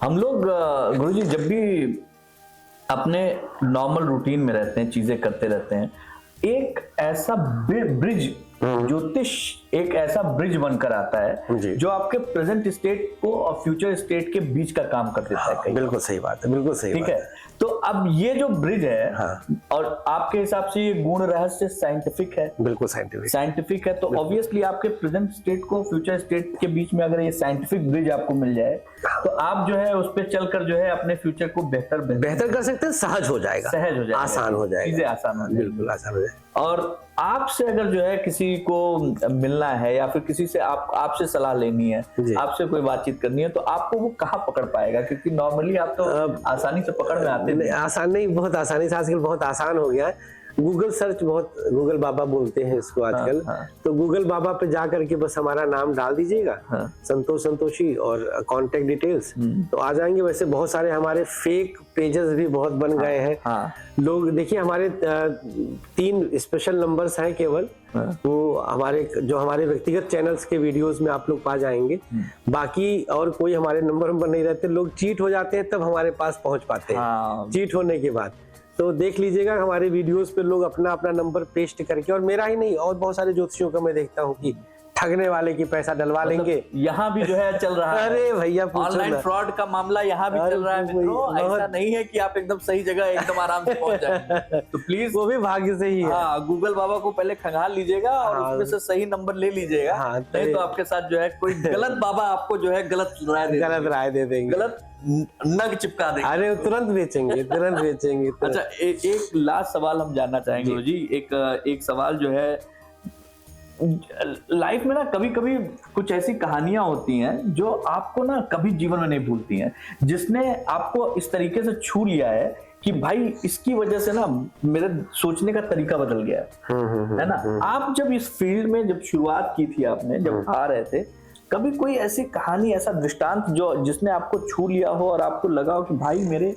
हम लोग गुरुजी जब भी अपने नॉर्मल रूटीन में रहते हैं, चीजें करते रहते हैं, एक ऐसा ब्रिज ज्योतिष एक ऐसा ब्रिज बनकर आता है जो आपके प्रेजेंट स्टेट को और फ्यूचर स्टेट के बीच का काम कर देता है। हाँ, बिल्कुल सही बात है, बिल्कुल सही ठीक है। तो अब ये जो ब्रिज है, हाँ। और आपके हिसाब से ये गुण रहस्य साइंटिफिक है? बिल्कुल साइंटिफिक है। तो ऑब्वियसली आपके प्रेजेंट स्टेट को फ्यूचर स्टेट के बीच में अगर ये साइंटिफिक ब्रिज आपको मिल जाए तो आप जो है उस पर चलकर जो है अपने फ्यूचर को बेहतर कर सकते हैं। सहज हो जाएगा, आसान हो जाएगा, चीजें आसान हो जाएगी, बिल्कुल आसान हो जाएगा। और आपसे अगर जो है किसी को मिलना है या फिर किसी से आपसे सलाह लेनी है, आपसे कोई बातचीत करनी है, तो आपको वो कहाँ पकड़ पाएगा? क्योंकि नॉर्मली आप तो आसानी से पकड़ में आते नहीं। आसान नहीं, बहुत आसानी से आजकल बहुत आसान हो गया है। गूगल सर्च, बहुत गूगल बाबा बोलते हैं इसको आजकल। तो गूगल बाबा पे जा करके बस हमारा नाम डाल दीजिएगा, संतोष संतोषी, और कांटेक्ट डिटेल्स, तो आ जाएंगे। वैसे बहुत सारे हमारे फेक पेजेस भी बहुत बन गए हैं। लोग देखिए, हमारे 3 स्पेशल नंबर्स हैं केवल, वो हमारे व्यक्तिगत चैनल्स के वीडियोस में आप लोग पा जाएंगे। बाकी और कोई हमारे नंबर नहीं रहते। लोग चीट हो जाते हैं तब हमारे पास पहुंच पाते हैं, चीट होने के बाद। तो देख लीजिएगा हमारे वीडियोस पे लोग अपना अपना नंबर पेस्ट करके, और मेरा ही नहीं और बहुत सारे ज्योतिषियों का मैं देखता हूँ कि ठगने वाले की पैसा डलवा लेंगे। यहाँ भी जो है चल रहा है। अरे भैया, ऑनलाइन फ्रॉड का मामला यहाँ भी चल रहा है मित्रों। ऐसा नहीं है कि आप एकदम सही जगह एकदम आराम से पहुंच जाएंगे। तो प्लीज, वो भी भाग्य से ही है। हाँ, गूगल बाबा को पहले खंगाल लीजिएगा और उसमें से सही नंबर ले लीजिएगा। नहीं तो आपके साथ जो है कोई गलत बाबा आपको जो है गलत राय दे देंगे, गलत नग चिपका देंगे। अरे तुरंत बेचेंगे, तुरंत बेचेंगे। अच्छा, एक लास्ट सवाल हम जानना चाहेंगे गुरुजी। एक सवाल जो है, लाइफ में ना कभी कभी कुछ ऐसी कहानियां होती हैं जो आपको ना कभी जीवन में नहीं भूलती हैं, जिसने आपको इस तरीके से छू लिया है कि भाई इसकी वजह से ना मेरे सोचने का तरीका बदल गया है ना। आप जब इस फील्ड में जब शुरुआत की थी, आपने जब आ रहे थे, कभी कोई ऐसी कहानी, ऐसा दृष्टांत जिसने आपको छू लिया हो और आपको लगा हो कि भाई मेरे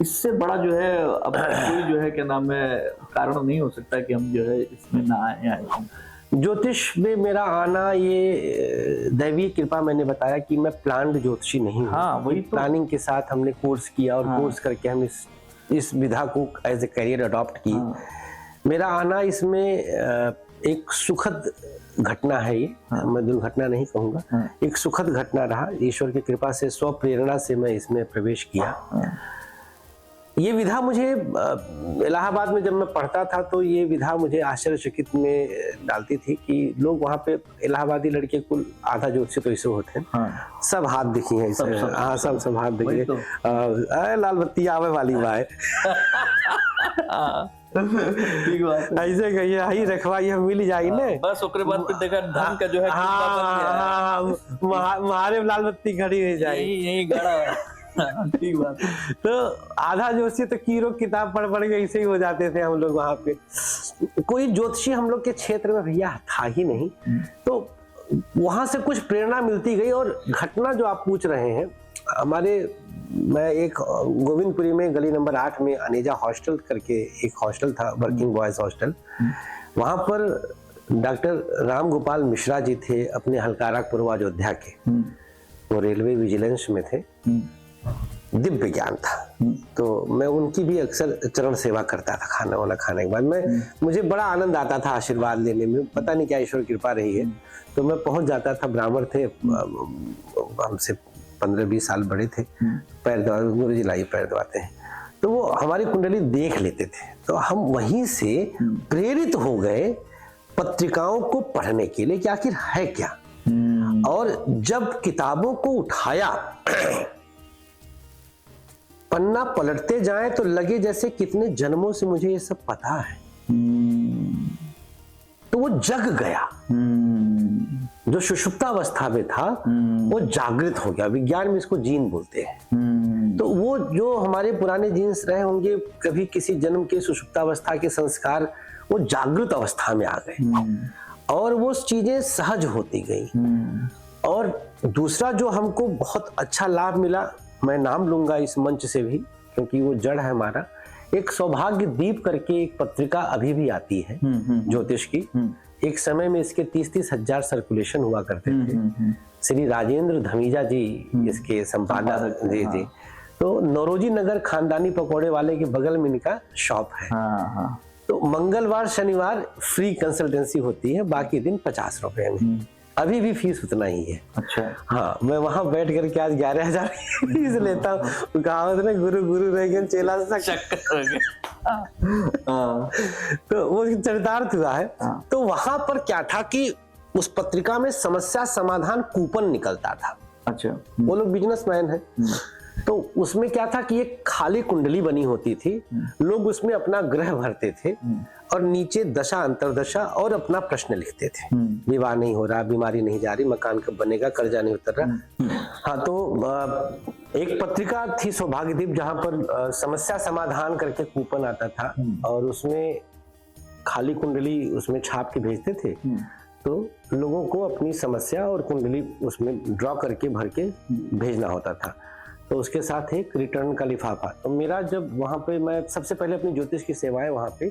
इससे बड़ा जो है अब कोई जो है क्या नाम है कारण नहीं हो सकता कि हम जो है इसमें ना आए? ज्योतिष में मेरा आना, ये दैवीय कृपा। मैंने बताया कि मैं प्लान्ड ज्योतिषी नहीं हूँ। हाँ, वही तो। प्लानिंग के साथ हमने कोर्स किया, और कोर्स करके हम इस विधा को एज ए करियर अडॉप्ट की। मेरा आना इसमें एक सुखद घटना है। ये मैं दुर्घटना नहीं कहूँगा, एक सुखद घटना रहा। ईश्वर की कृपा से, स्व प्रेरणा से मैं इसमें प्रवेश किया। ये विधा मुझे इलाहाबाद में जब मैं पढ़ता था तो ये विधा मुझे आश्चर्यचकित में डालती थी कि लोग वहाँ पे इलाहाबादी लड़के कुल आधा ज्योतिषी तो ऐसे होते हैं। सब हाथ दिखी हैं, सब हाथ दिखे। तो। लाल बत्ती आवे वाली बात ठीक बात, ऐसे कहिए ही रखवाई हम मिल जाएगी ना, बस ओकरे बाद फिर देखा धन का जो है हमारे लाल बत्ती खड़ी रह जाएगी, यही गड़ा। ठीक बात। तो आधा ज्योतिषी तो कीरो किताब पढ़ के ऐसे ही हो जाते थे हम लोग। वहां पे कोई ज्योतिषी हम लोग के क्षेत्र में भैया था ही नहीं। तो वहां से कुछ प्रेरणा मिलती गई। और घटना जो आप पूछ रहे हैं, मैं एक गोविंदपुरी में गली नंबर 8 में अनेजा हॉस्टल करके एक हॉस्टल था, वर्किंग बॉयज हॉस्टल। वहां पर डॉक्टर राम गोपाल मिश्रा जी थे, अपने हलकारा पूर्व अयोध्या के। वो रेलवे विजिलेंस में थे, दिव्य ज्ञान था। तो मैं उनकी भी अक्सर चरण सेवा करता था खाना वाना खाने के बाद। मुझे बड़ा आनंद आता था आशीर्वाद लेने में, पता नहीं क्या ईश्वर कृपा रही है। तो मैं पहुंच जाता था, ब्राह्मण थे, हमसे 15-20 साल बड़े थे। पैर दबा, गुरुजी लाइए पैर दबाते हैं। तो वो हमारी कुंडली देख लेते थे। तो हम वहीं से प्रेरित हो गए पत्रिकाओं को पढ़ने के लिए कि आखिर है क्या। और जब किताबों को उठाया, पन्ना पलटते जाएं तो लगे जैसे कितने जन्मों से मुझे ये सब पता है। तो वो जग गया, जो सुषुप्तावस्था में था वो जागृत हो गया। विज्ञान में इसको जीन बोलते हैं। तो वो जो हमारे पुराने जीन्स रहे होंगे, कभी किसी जन्म के सुषुप्तावस्था के संस्कार, वो जागृत अवस्था में आ गए और वो चीजें सहज होती गई। और दूसरा जो हमको बहुत अच्छा लाभ मिला, मैं नाम लूंगा इस मंच से भी क्योंकि वो जड़ है हमारा, एक सौभाग्य दीप करके एक पत्रिका अभी भी आती है ज्योतिष की। एक समय में इसके 30-30 हजार सर्कुलेशन हुआ करते थे। श्री राजेंद्र धमीजा जी इसके संपादक जी जी। तो नौरोजी नगर खानदानी पकौड़े वाले के बगल में इनका शॉप है। तो मंगलवार शनिवार फ्री कंसल्टेंसी होती है, बाकी दिन 50 रुपए में। अभी भी फीस उतना ही है। अच्छा। हाँ, मैं वहां बैठ करके आज 11,000 फीस लेता हूँ। कहावत ना, गुरु गुरु रह गया चेला शक्कर हो गया। तो वो चरितार्थ हुआ है। तो वहां पर क्या था कि उस पत्रिका में समस्या समाधान कूपन निकलता था। अच्छा। वो लोग बिजनेसमैन है। तो उसमें क्या था कि एक खाली कुंडली बनी होती थी, लोग उसमें अपना ग्रह भरते थे और नीचे दशा अंतरदशा और अपना प्रश्न लिखते थे। विवाह नहीं हो रहा, बीमारी नहीं जा रही, मकान कब बनेगा, कर्जा नहीं उतर रहा। हाँ, तो एक पत्रिका थी सौभाग्यदीप, जहां पर समस्या समाधान करके कूपन आता था और उसमें खाली कुंडली उसमें छाप के भेजते थे। तो लोगों को अपनी समस्या और कुंडली उसमें ड्रॉ करके भर के भेजना होता था। तो उसके साथ एक रिटर्न का लिफाफा। तो मेरा जब वहां पे, मैं सबसे पहले अपनी ज्योतिष की सेवाएं वहां पे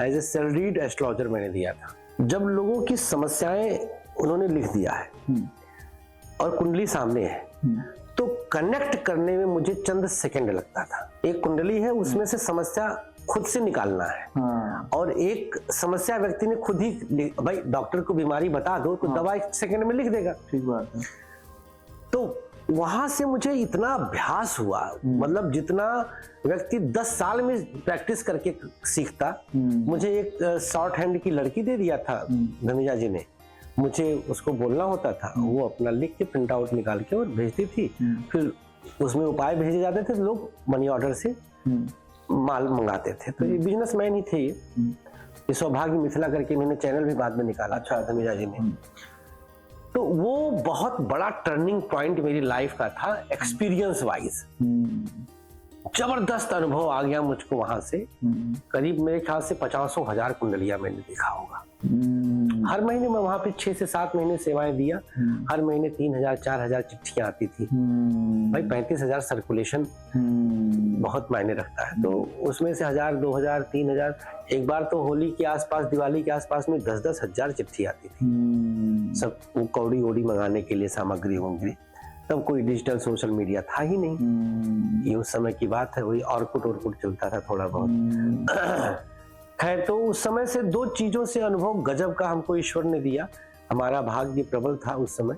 एज ए सैलरीड एस्ट्रोलॉजर मैंने दिया था। जब लोगों की समस्याएं उन्होंने लिख दिया है और कुंडली सामने है, तो कनेक्ट करने में मुझे चंद सेकंड लगता था। एक कुंडली है, उसमें से समस्या खुद से निकालना है और एक समस्या व्यक्ति ने खुद ही, भाई डॉक्टर को बीमारी बता दो तो दवा 1 सेकंड में लिख देगा। ठीक बात है। तो वहां से मुझे इतना अभ्यास हुआ, मतलब जितना व्यक्ति 10 साल में प्रैक्टिस करके सीखता। मुझे एक शॉर्ट हैंड की लड़की दे दिया था धमीजा जी ने, मुझे उसको बोलना होता था, वो अपना लिख के प्रिंट आउट निकाल के और भेजती थी। फिर उसमें उपाय भेजे जाते थे, लोग मनी ऑर्डर से माल मंगाते थे। तो ये बिजनेसमैन ही थे। ये सौभाग्य मिथिला करके इन्होंने चैनल भी बाद में निकाला। अच्छा, धमीजा जी ने। तो वो बहुत बड़ा टर्निंग पॉइंट मेरी लाइफ का था, एक्सपीरियंस वाइज। जबरदस्त अनुभव आ गया मुझको वहां से। करीब मेरे ख्याल से 50,000 कुंडलियां मैंने देखा होगा। हर महीने मैं वहां पे 6 से 7 महीने सेवाएं दिया। हर महीने 3,000 4,000 चिट्ठियां आती थी। भाई 35,000 सर्कुलेशन बहुत मायने रखता है। तो उसमें से 1,000 2,000 3,000, एक बार तो होली के आसपास, दिवाली के आसपास में 10-10 हजार चिट्ठी आती थी। सब कौड़ी ओड़ी मंगाने के लिए, सामग्री वमग्री। तब कोई डिजिटल सोशल मीडिया था ही नहीं। ये उस समय की बात है, वही ऑर्कुट चलता था थोड़ा बहुत। खैर, तो उस समय से 2 चीजों से अनुभव गजब का हमको ईश्वर ने दिया। हमारा भाग्य प्रबल था उस समय,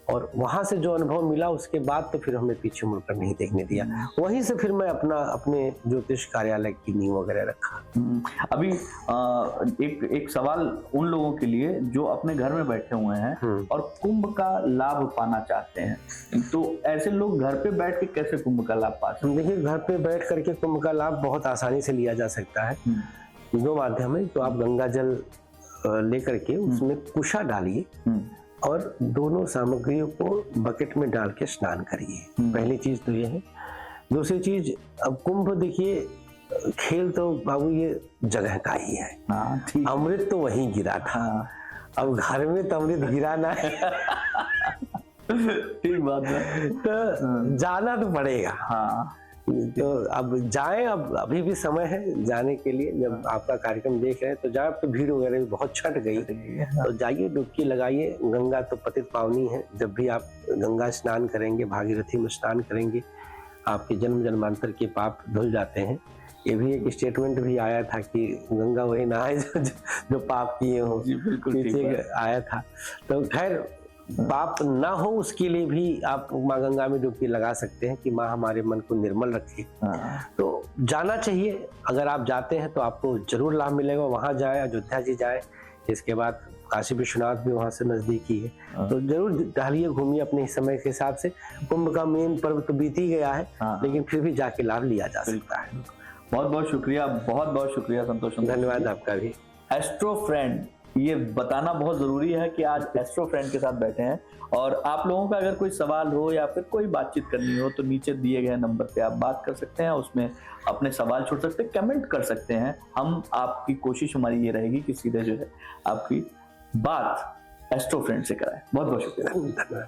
और वहां से जो अनुभव मिला उसके बाद तो फिर हमें पीछे मुड़कर नहीं देखने दिया। वहीं से फिर मैं अपने ज्योतिष कार्यालय की नींव वगैरह रखा। अभी एक सवाल उन लोगों के लिए जो अपने घर में बैठे हुए हैं और कुंभ का लाभ पाना चाहते हैं, तो ऐसे लोग घर पे बैठ के कैसे कुंभ का लाभ पा सकते हैं? देखिए, घर पे बैठ करके कुंभ का लाभ बहुत आसानी से लिया जा सकता है। 2 माध्यम है। तो आप गंगा जल लेकर के उसमें कुशा डालिए और दोनों सामग्रियों को बकेट में डाल के स्नान करिए। पहली चीज तो ये है। दूसरी चीज, अब कुंभ देखिए, खेल तो बाबू ये जगह का ही है। अमृत तो वहीं गिरा था। अब घर में तो अमृत गिरा ना है। ठीक बात है। तो जाना तो पड़ेगा। तो अब जाएं, अब अभी भी समय है जाने के लिए। जब आपका कार्यक्रम देख रहे हैं तो जाए। अब तो भीड़ वगैरह भी बहुत छट गई, तो जाइए, डुबकी लगाइए। गंगा तो पतित पावनी है। जब भी आप गंगा स्नान करेंगे, भागीरथी में स्नान करेंगे, आपके जन्म जन्मांतर के पाप धुल जाते हैं। ये भी एक स्टेटमेंट भी आया था कि गंगा वही नहाए जो पाप किए हो। पीछे आया था। तो खैर, पाप ना हो उसके लिए भी आप माँ गंगा में डुबकी लगा सकते हैं कि माँ हमारे मन को निर्मल रखे। तो जाना चाहिए। अगर आप जाते हैं तो आपको जरूर लाभ मिलेगा। वहां जाए, अयोध्या जी जाए, इसके बाद काशी विश्वनाथ भी वहां से नजदीकी है। तो जरूर टहलिए, घूमिए अपने समय के हिसाब से। कुंभ का मेन पर्व तो बीत ही गया है, लेकिन फिर भी जाके लाभ लिया जा सकता है। बहुत बहुत शुक्रिया, बहुत बहुत शुक्रिया संतोष। धन्यवाद आपका भी। एस्ट्रो फ्रेंड, ये बताना बहुत जरूरी है कि आज एस्ट्रो फ्रेंड के साथ बैठे हैं। और आप लोगों का अगर कोई सवाल हो या फिर कोई बातचीत करनी हो तो नीचे दिए गए नंबर पे आप बात कर सकते हैं, उसमें अपने सवाल छोड़ सकते हैं, कमेंट कर सकते हैं। हम आपकी कोशिश, हमारी ये रहेगी कि सीधे जो है आपकी बात एस्ट्रो फ्रेंड से कराएं। बहुत बहुत शुक्रिया।